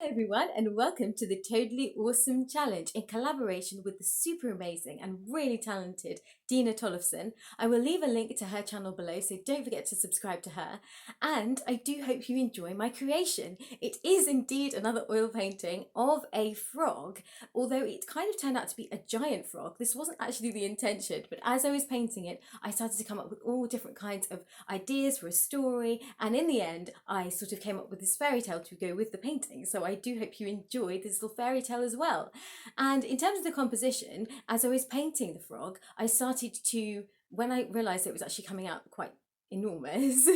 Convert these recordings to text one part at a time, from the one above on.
Everyone, and welcome to the Totally Awesome Challenge in collaboration with the super amazing and really talented Dina Tollefson. I will leave a link to her channel below, so don't forget to subscribe to her. And I do hope you enjoy my creation. It is indeed another oil painting of a frog, although it kind of turned out to be a giant frog. This wasn't actually the intention, but as I was painting it, I started to come up with all different kinds of ideas for a story, and in the end, I sort of came up with this fairy tale to go with the painting. So I do hope you enjoyed this little fairy tale as well. And in terms of the composition, as I was painting the frog, I started to, when I realised it was actually coming out quite enormous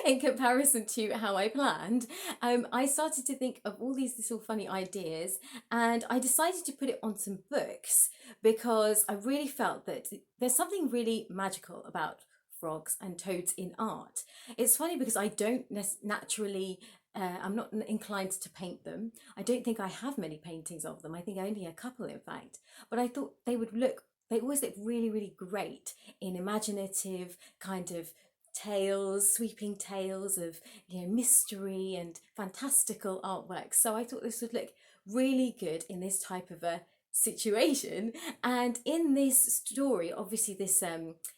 in comparison to how I planned, I started to think of all these little funny ideas, and I decided to put it on some books because I really felt that there's something really magical about frogs and toads in art. It's funny because I don't naturally I'm not inclined to paint them. I don't think I have many paintings of them. I think only a couple, in fact. But I thought they always look really, really great in imaginative kind of tales, sweeping tales of, mystery and fantastical artwork. So I thought this would look really good in this type of a situation. And in this story, obviously this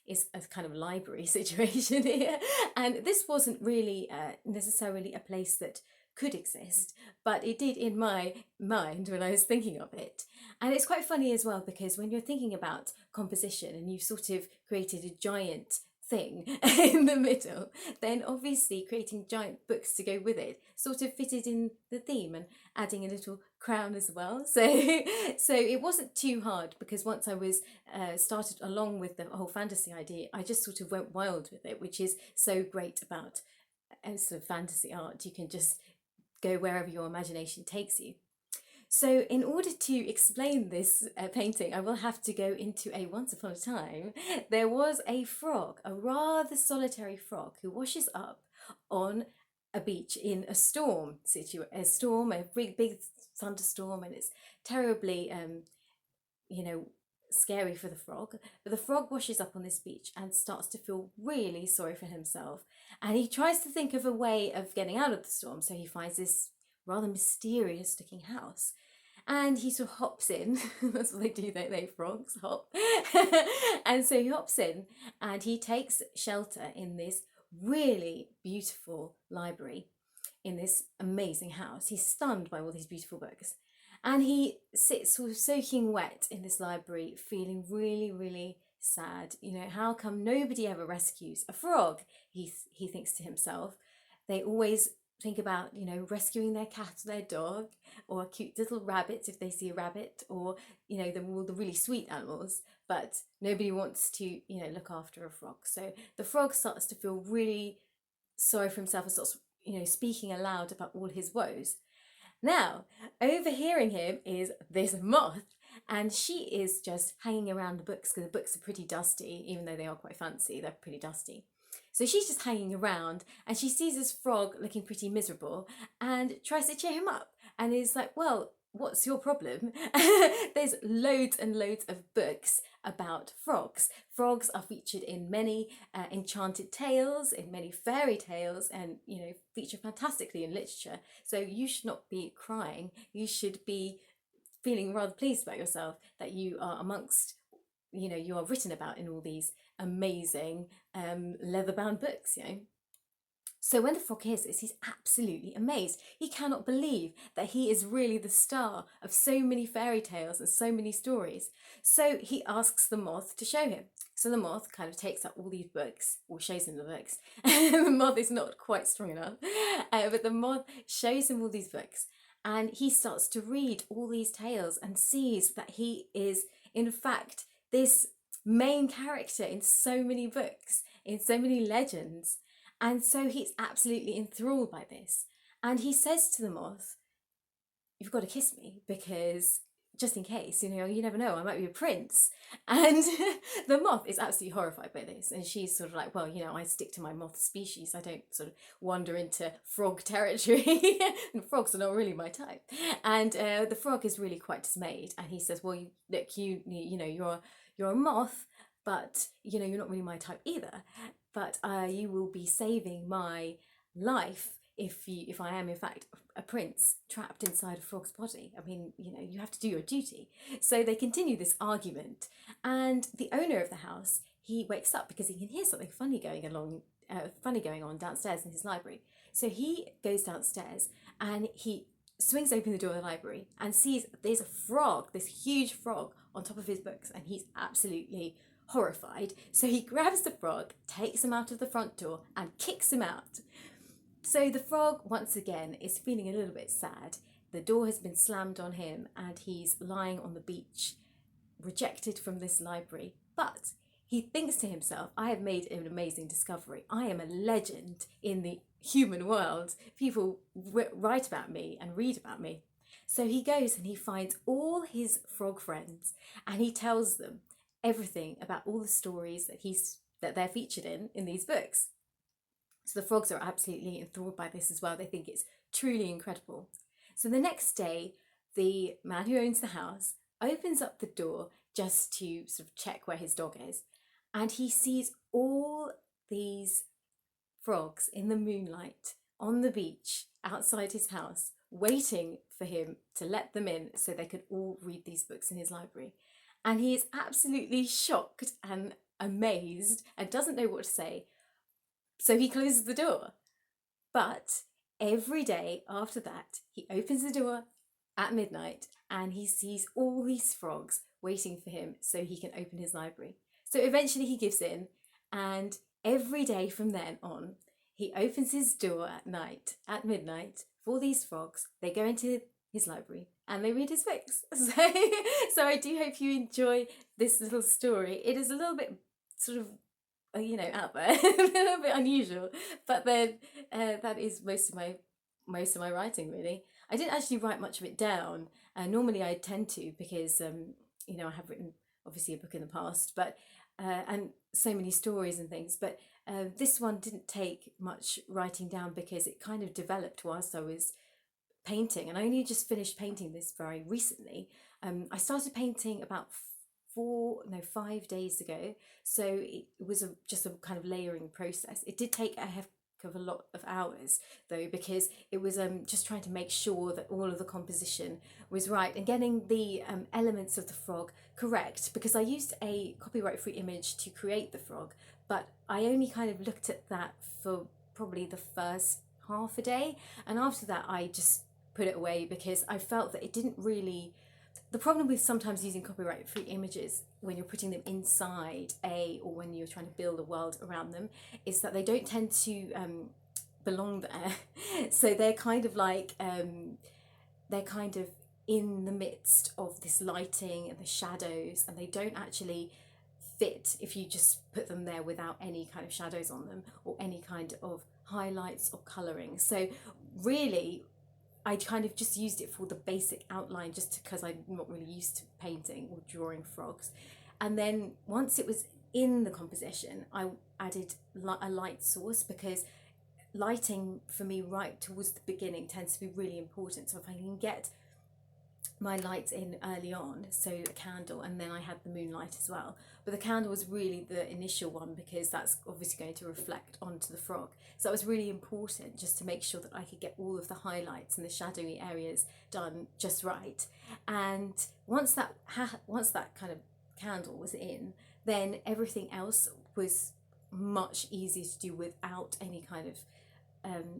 is a kind of library situation here, and this wasn't really necessarily a place that could exist, but it did in my mind when I was thinking of it. And it's quite funny as well, because when you're thinking about composition and you've sort of created a giant thing in the middle, then obviously creating giant books to go with it sort of fitted in the theme, and adding a little crown as well. So so it wasn't too hard, because once I was started along with the whole fantasy idea, I just sort of went wild with it, which is so great about sort of fantasy art. You can just go wherever your imagination takes you. So in order to explain this painting, I will have to go into a once upon a time. There was a frog, a rather solitary frog, who washes up on a beach in a storm, a big thunderstorm, and it's terribly, scary for the frog. But the frog washes up on this beach and starts to feel really sorry for himself, and he tries to think of a way of getting out of the storm. So he finds this rather mysterious looking house, and he sort of hops in. That's what they do, they frogs hop. And so he hops in and he takes shelter in this really beautiful library, in this amazing house. He's stunned by all these beautiful books, and he sits sort of soaking wet in this library, feeling really, really sad. How come nobody ever rescues a frog? He thinks to himself. They always think about, rescuing their cat or their dog, or a cute little rabbit if they see a rabbit, or, all the really sweet animals, but nobody wants to, look after a frog. So the frog starts to feel really sorry for himself and starts, speaking aloud about all his woes. Now, overhearing him is this moth, and she is just hanging around the books, because the books are pretty dusty. Even though they are quite fancy, they're pretty dusty. So she's just hanging around, and she sees this frog looking pretty miserable and tries to cheer him up, and is like, well, what's your problem? There's loads and loads of books about frogs. Frogs are featured in many enchanted tales, in many fairy tales, and feature fantastically in literature. So you should not be crying. You should be feeling rather pleased about yourself that you are amongst, you are written about in all these amazing leather-bound books. So when the frog hears this, he's absolutely amazed. He cannot believe that he is really the star of so many fairy tales and so many stories. So he asks the moth to show him. So the moth kind of takes up all these books, or shows him the books. The moth is not quite strong enough, but the moth shows him all these books, and he starts to read all these tales and sees that he is, in fact, this main character in so many books, in so many legends. And so he's absolutely enthralled by this. And he says to the moth, "You've got to kiss me, because just in case, you never know, I might be a prince." And the moth is absolutely horrified by this. And she's sort of like, well, I stick to my moth species. I don't sort of wander into frog territory. And frogs are not really my type. And the frog is really quite dismayed. And he says, well, look, you're a moth, but you're not really my type either. But you will be saving my life if I am in fact a prince trapped inside a frog's body. I mean, you know, you have to do your duty. So they continue this argument, and the owner of the house, he wakes up because he can hear something funny going on downstairs in his library. So he goes downstairs and he swings open the door of the library and sees there's a frog, this huge frog on top of his books, and he's absolutely horrified. So he grabs the frog, takes him out of the front door and kicks him out. So the frog, once again, is feeling a little bit sad. The door has been slammed on him and he's lying on the beach, rejected from this library. But he thinks to himself, I have made an amazing discovery. I am a legend in the human world. People write about me and read about me. So he goes and he finds all his frog friends and he tells them everything about all the stories that they're featured in these books. So the frogs are absolutely enthralled by this as well. They think it's truly incredible. So the next day, the man who owns the house opens up the door just to sort of check where his dog is. And he sees all these frogs in the moonlight on the beach outside his house, waiting for him to let them in so they could all read these books in his library. And he is absolutely shocked and amazed and doesn't know what to say. So he closes the door. But every day after that, he opens the door at midnight and he sees all these frogs waiting for him so he can open his library. So eventually he gives in, and every day from then on, he opens his door at midnight for these frogs. They go into his library and they read his books. So I do hope you enjoy this little story. It is a little bit sort of, out there, a little bit unusual, but then that is most of my writing, really. I didn't actually write much of it down. Normally I tend to, because I have written obviously a book in the past, but and so many stories and things, but this one didn't take much writing down because it kind of developed whilst I was painting, and I only just finished painting this very recently. I started painting about 5 days ago, so it was just a kind of layering process. It did take a heck of a lot of hours though, because it was just trying to make sure that all of the composition was right and getting the elements of the frog correct, because I used a copyright-free image to create the frog, but I only kind of looked at that for probably the first half a day, and after that I just put it away because I felt that it didn't really. The problem with sometimes using copyright-free images when you're putting them inside or when you're trying to build a world around them, is that they don't tend to belong there. So they're kind of like, they're kind of in the midst of this lighting and the shadows, and they don't actually fit if you just put them there without any kind of shadows on them or any kind of highlights or colouring. So really, I kind of just used it for the basic outline, just because I'm not really used to painting or drawing frogs. And then once it was in the composition, I added a light source, because lighting for me right towards the beginning tends to be really important. So if I can get my lights in early on, so a candle, and then I had the moonlight as well, but the candle was really the initial one because that's obviously going to reflect onto the frog. So it was really important just to make sure that I could get all of the highlights and the shadowy areas done just right. And once that kind of candle was in, then everything else was much easier to do without any kind of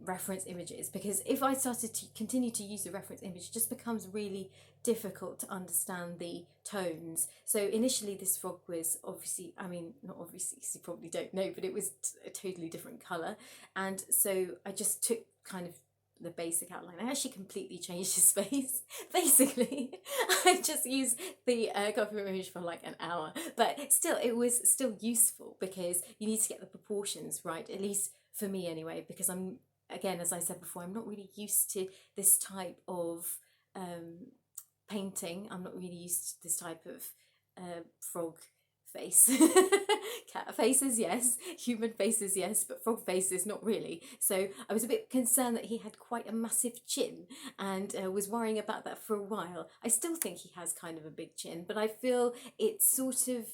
reference images, because if I started to continue to use the reference image, it just becomes really difficult to understand the tones. So initially this frog was obviously, not obviously because you probably don't know, but it was a totally different colour, and so I just took kind of the basic outline. I actually completely changed his face. Basically, I just used the copy image for like an hour, but still it was still useful because you need to get the proportions right, at least for me anyway, because I'm, again, as I said before, I'm not really used to this type of painting. I'm not really used to this type of frog face. Cat faces, yes. Human faces, yes. But frog faces, not really. So I was a bit concerned that he had quite a massive chin, and was worrying about that for a while. I still think he has kind of a big chin, but I feel it's sort of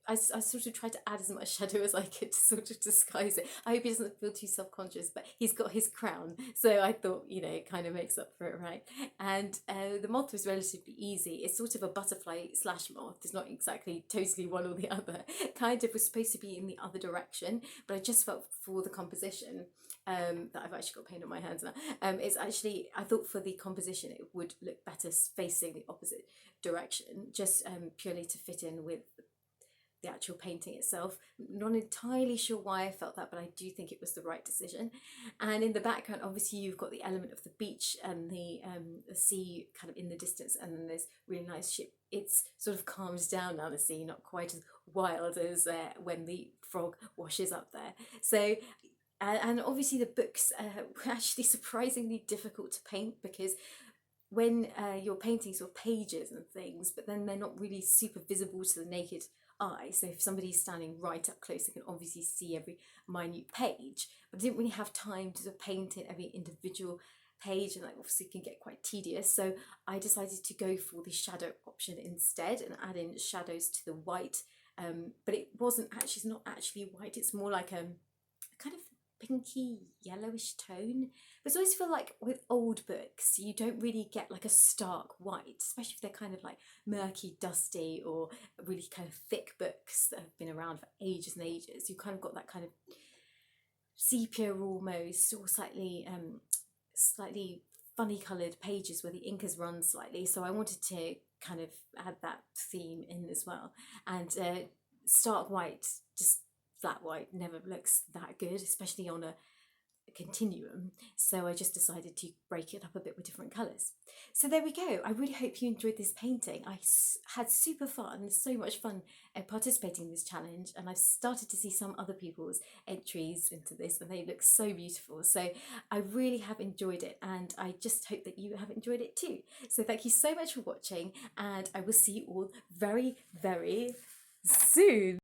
I sort of tried to add as much shadow as I could to sort of disguise it. I hope he doesn't feel too self-conscious, but he's got his crown, so I thought, you know, it kind of makes up for it, right? And the moth was relatively easy. It's sort of a butterfly slash moth. It's not exactly totally one or the other. Kind of was supposed to be in the other direction, but I just felt for the composition that I've actually got paint on my hands now. It's actually, I thought for the composition it would look better facing the opposite direction, just purely to fit in with the actual painting itself. Not entirely sure why I felt that, but I do think it was the right decision. And in the background, obviously, you've got the element of the beach and the sea kind of in the distance, and then there's really nice ship. It's sort of calmed down now, the sea, not quite as wild as when the frog washes up there. So and obviously the books were actually surprisingly difficult to paint, because when you're painting sort of pages and things, but then they're not really super visible to the naked eye. So if somebody's standing right up close, they can obviously see every minute page, but I didn't really have time to sort of paint in every individual page, and that obviously can get quite tedious. So I decided to go for the shadow option instead and add in shadows to the white. But it wasn't actually, it's not actually white, it's more like a kind of pinky yellowish tone. But I always feel like with old books you don't really get like a stark white, especially if they're kind of like murky, dusty, or really kind of thick books that have been around for ages and ages. You kind of got that kind of sepia almost, or slightly slightly funny coloured pages where the ink has run slightly. So I wanted to kind of add that theme in as well. And stark white, just flat white, never looks that good, especially on a continuum. So I just decided to break it up a bit with different colours. So there we go. I really hope you enjoyed this painting. I had super fun, so much fun participating in this challenge, and I've started to see some other people's entries into this, and they look so beautiful. So I really have enjoyed it, and I just hope that you have enjoyed it too. So thank you so much for watching, and I will see you all very, very soon.